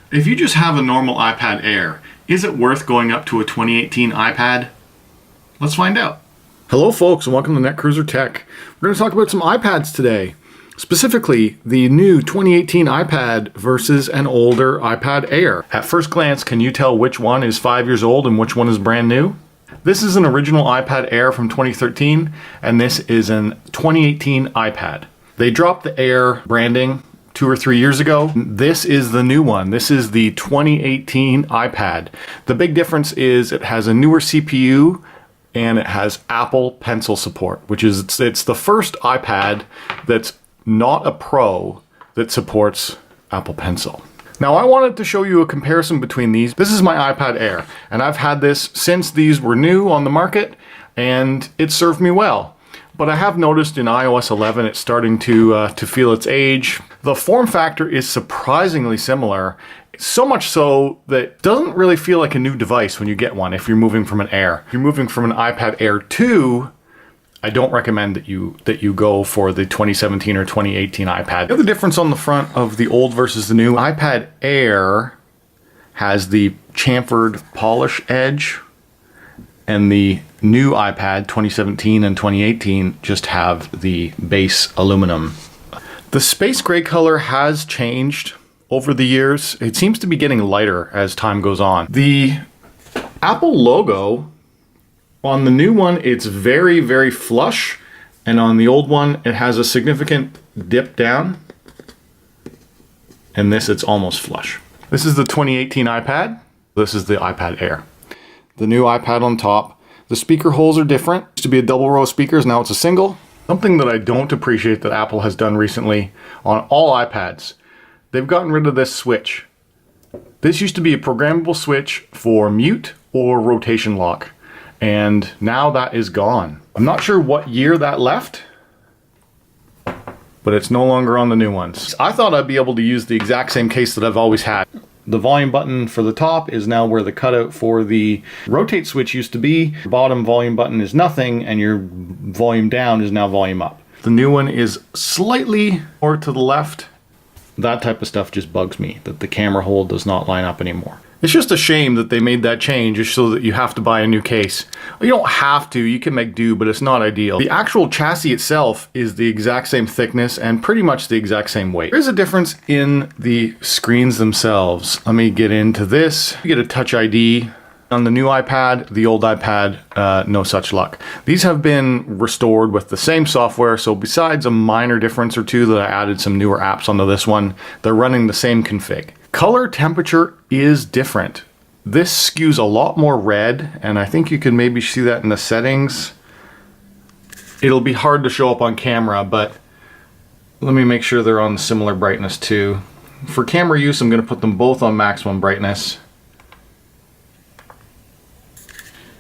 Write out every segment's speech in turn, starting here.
If you just have a normal iPad Air, is it worth going up to a 2018 iPad? Let's find out. Hello folks, and welcome to Netcruzer Tech. We're going to talk about some iPads today. Specifically, the new 2018 iPad versus an older iPad Air. At first glance, can you tell which one is 5 years old and which one is brand new? This is an original iPad Air from 2013, and this is an 2018 iPad. They dropped the Air branding 2 or 3 years ago. This is the new one. This is the 2018 iPad. The big difference is it has a newer CPU and it has Apple Pencil support, which is it's the first iPad that's not a Pro that supports Apple Pencil. Now I wanted to show you a comparison between these. This is my iPad Air, and I've had this since these were new on the market, and it served me well. But I have noticed in iOS 11 it's starting to feel its age. The form factor is surprisingly similar, so much so that it doesn't really feel like a new device when you get one if you're moving from an Air. If you're moving from an iPad Air 2, I don't recommend that you go for the 2017 or 2018 iPad. The other difference on the front of the old versus the new, iPad Air has the chamfered polish edge, and the new iPad 2017 and 2018 just have the base aluminum. The space gray color has changed over the years. It seems to be getting lighter as time goes on. The Apple logo on the new one, it's very, very flush, and on the old one, it has a significant dip down, and this, it's almost flush. This is the 2018 iPad. This is the iPad Air. The new iPad on top. The speaker holes are different. It used to be a double row of speakers, now it's a single. Something that I don't appreciate that Apple has done recently on all iPads, they've gotten rid of this switch. This used to be a programmable switch for mute or rotation lock, and now that is gone. I'm not sure what year that left, but it's no longer on the new ones. I thought I'd be able to use the exact same case that I've always had. The volume button for the top is now where the cutout for the rotate switch used to be. The bottom volume button is nothing, and your volume down is now volume up. The new one is slightly more to the left. That type of stuff just bugs me, that the camera hole does not line up anymore. It's just a shame that they made that change just so that you have to buy a new case. You don't have to, you can make do, but it's not ideal. The actual chassis itself is the exact same thickness and pretty much the exact same weight. There's a difference in the screens themselves. Let me get into this. You get a Touch ID. On the new iPad, the old iPad, no such luck. These have been restored with the same software, so besides a minor difference or two that I added some newer apps onto this one, they're running the same config. Color temperature is different. This skews a lot more red, and I think you can maybe see that in the settings. It'll be hard to show up on camera, but let me make sure they're on similar brightness too. For camera use, I'm going to put them both on maximum brightness.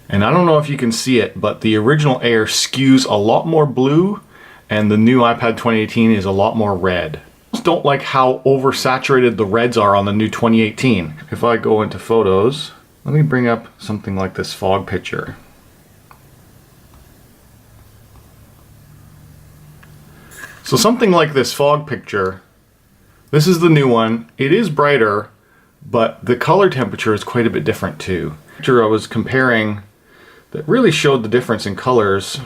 And I don't know if you can see it, but the original Air skews a lot more blue, and the new iPad 2018 is a lot more red. I just don't like how oversaturated the reds are on the new 2018. If I go into photos, let me bring up something like this fog picture. So something like this fog picture, this is the new one. It is brighter, but the color temperature is quite a bit different too. The picture I was comparing that really showed the difference in colors,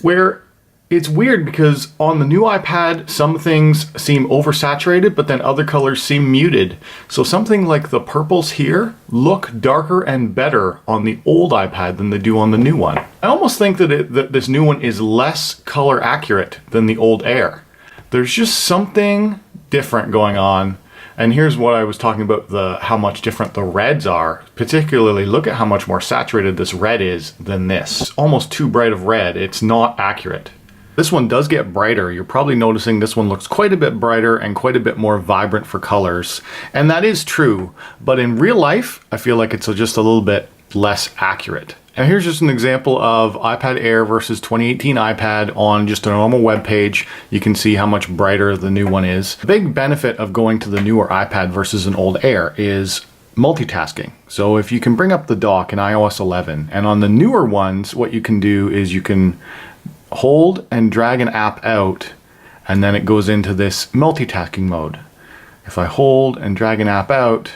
where it's weird because on the new iPad some things seem oversaturated, but then other colors seem muted. So something like the purples here look darker and better on the old iPad than they do on the new one. I almost think that this new one is less color accurate than the old Air. There's just something different going on. And here's what I was talking about, how much different the reds are. Particularly, look at how much more saturated this red is than this. It's almost too bright of red. It's not accurate. This one does get brighter. You're probably noticing this one looks quite a bit brighter and quite a bit more vibrant for colors. And that is true, but in real life, I feel like it's just a little bit less accurate. And here's just an example of iPad Air versus 2018 iPad on just a normal web page. You can see how much brighter the new one is. The big benefit of going to the newer iPad versus an old Air is multitasking. So if you can bring up the dock in iOS 11, and on the newer ones, what you can do is you can hold and drag an app out, and then it goes into this multitasking mode. If I hold and drag an app out,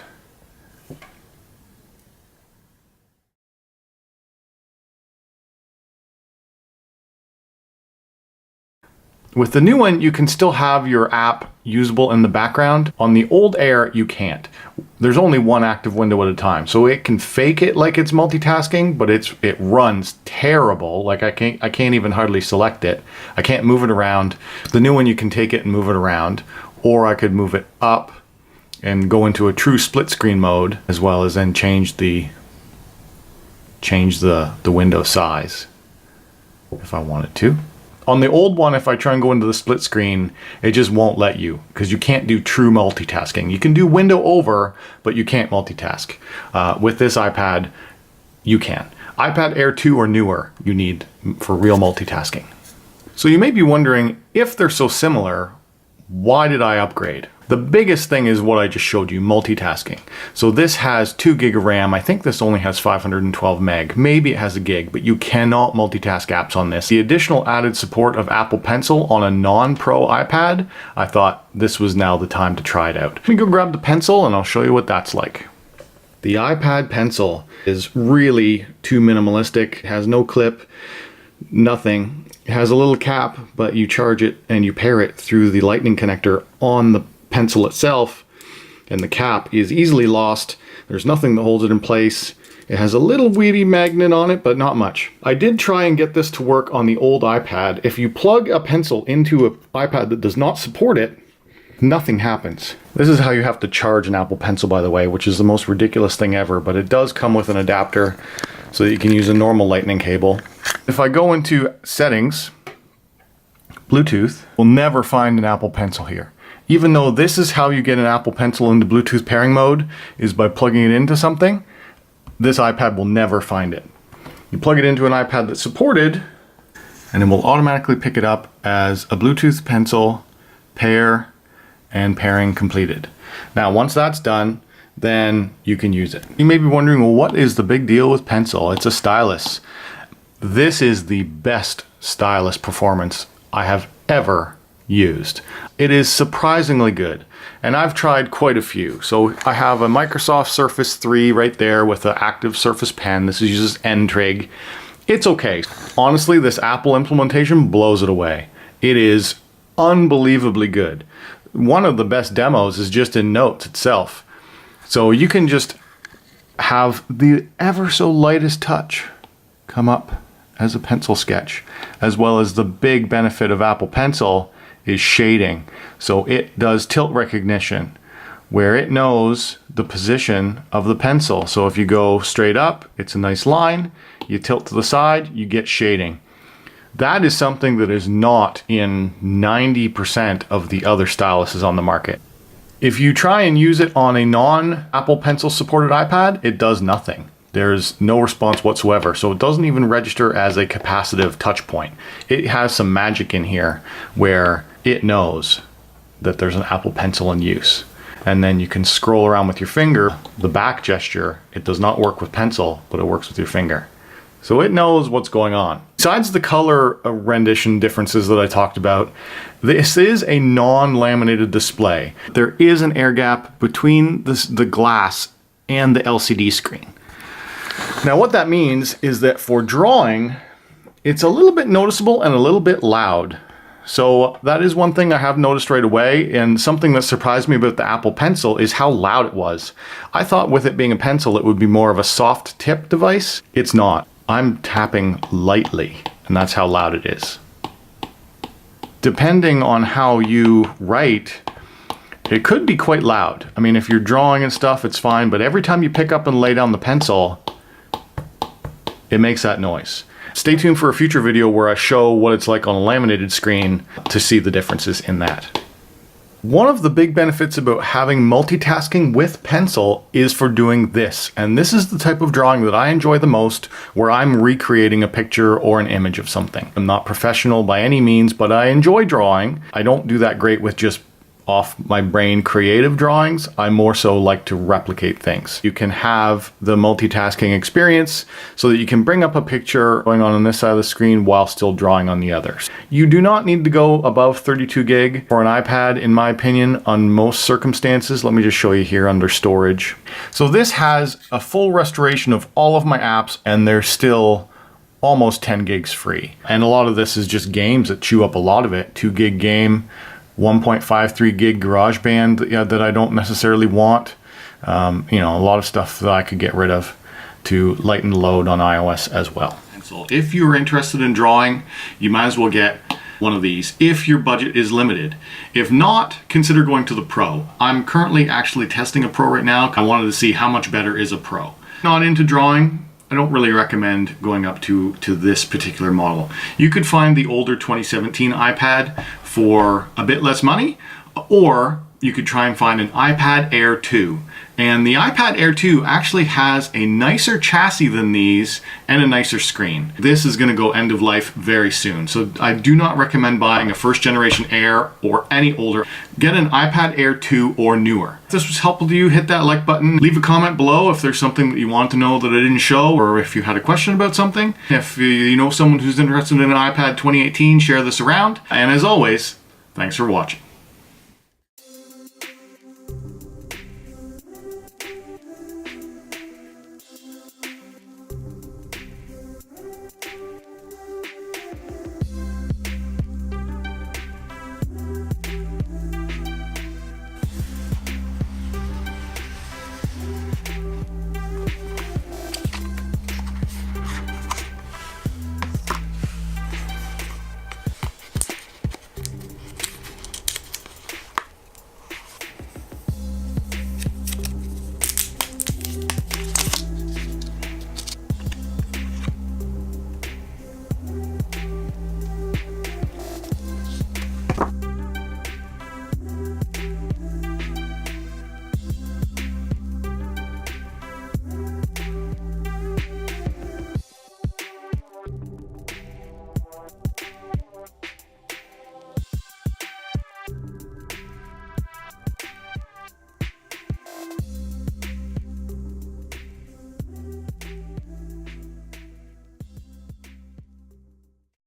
with the new one, you can still have your app usable in the background. On the old Air, you can't. There's only one active window at a time, so it can fake it like it's multitasking, but it runs terrible. Like I can't even hardly select it. I can't move it around. The new one, you can take it and move it around, or I could move it up and go into a true split screen mode, as well as then change the window size if I wanted to. On the old one, if I try and go into the split screen, it just won't let you, because you can't do true multitasking. You can do window over, but you can't multitask. With this iPad, you can. iPad Air 2 or newer, you need for real multitasking. So you may be wondering, if they're so similar, why did I upgrade? The biggest thing is what I just showed you, multitasking. So this has 2 gig of RAM. I think this only has 512 meg. Maybe it has a gig, but you cannot multitask apps on this. The additional added support of Apple Pencil on a non-Pro iPad, I thought this was now the time to try it out. Let me go grab the pencil and I'll show you what that's like. The iPad Pencil is really too minimalistic. It has no clip, nothing. It has a little cap, but you charge it and you pair it through the lightning connector on the pencil itself, and the cap is easily lost. There's nothing that holds it in place. It has a little weedy magnet on it, but not much. I did try and get this to work on the old iPad. If you plug a pencil into an iPad that does not support it, nothing happens. This is how you have to charge an Apple Pencil, by the way, which is the most ridiculous thing ever, but it does come with an adapter so that you can use a normal lightning cable. If I go into settings, Bluetooth, we'll never find an Apple Pencil here. Even though this is how you get an Apple Pencil into Bluetooth pairing mode, is by plugging it into something, this iPad will never find it. You plug it into an iPad that's supported, and it will automatically pick it up as a Bluetooth pencil, pair, and pairing completed. Now, once that's done, then you can use it. You may be wondering, well, what is the big deal with Pencil? It's a stylus. This is the best stylus performance I have ever used. It is surprisingly good, and I've tried quite a few. So I have a Microsoft Surface 3 right there with an active Surface Pen. This uses N-Trig. It's okay. Honestly, this Apple implementation blows it away. It is unbelievably good. One of the best demos is just in Notes itself. So you can just have the ever so lightest touch come up as a pencil sketch, as well as the big benefit of Apple Pencil is shading. So it does tilt recognition, where it knows the position of the pencil. So if you go straight up, it's a nice line. You tilt to the side, you get shading. That is something that is not in 90% of the other styluses on the market. If you try and use it on a non-Apple Pencil supported iPad, it does nothing. There's no response whatsoever, so it doesn't even register as a capacitive touch point. It has some magic in here where it knows that there's an Apple Pencil in use. And then you can scroll around with your finger. The back gesture, it does not work with pencil, but it works with your finger. So it knows what's going on. Besides the color rendition differences that I talked about, this is a non-laminated display. There is an air gap between the glass and the LCD screen. Now what that means is that for drawing, it's a little bit noticeable and a little bit loud. So that is one thing I have noticed right away, and something that surprised me about the Apple Pencil is how loud it was. I thought with it being a pencil it would be more of a soft tip device. It's not. I'm tapping lightly, and that's how loud it is. Depending on how you write, it could be quite loud. I mean, if you're drawing and stuff, it's fine, but every time you pick up and lay down the pencil, it makes that noise. Stay tuned for a future video where I show what it's like on a laminated screen to see the differences in that. One of the big benefits about having multitasking with pencil is for doing this. And this is the type of drawing that I enjoy the most, where I'm recreating a picture or an image of something. I'm not professional by any means, but I enjoy drawing. I don't do that great with just off my brain creative drawings. I more so like to replicate things. You can have the multitasking experience so that you can bring up a picture going on this side of the screen while still drawing on the others. You do not need to go above 32 gig for an iPad, in my opinion, on most circumstances. Let me just show you here under storage. So this has a full restoration of all of my apps, and they're still almost 10 gigs free. And a lot of this is just games that chew up a lot of it. 2 gig game, 1.53 gig GarageBand that I don't necessarily want. You know, a lot of stuff that I could get rid of to lighten the load on iOS as well. And so if you're interested in drawing, you might as well get one of these if your budget is limited. If not, consider going to the Pro. I'm currently actually testing a Pro right now. I wanted to see how much better is a Pro. Not into drawing, I don't really recommend going up to this particular model. You could find the older 2017 iPad for a bit less money, or you could try and find an iPad Air 2. And the iPad Air 2 actually has a nicer chassis than these and a nicer screen. This is going to go end of life very soon. So I do not recommend buying a first generation Air or any older. Get an iPad Air 2 or newer. If this was helpful to you, hit that like button. Leave a comment below if there's something that you want to know that I didn't show, or if you had a question about something. If you know someone who's interested in an iPad 2018, share this around. And as always, thanks for watching.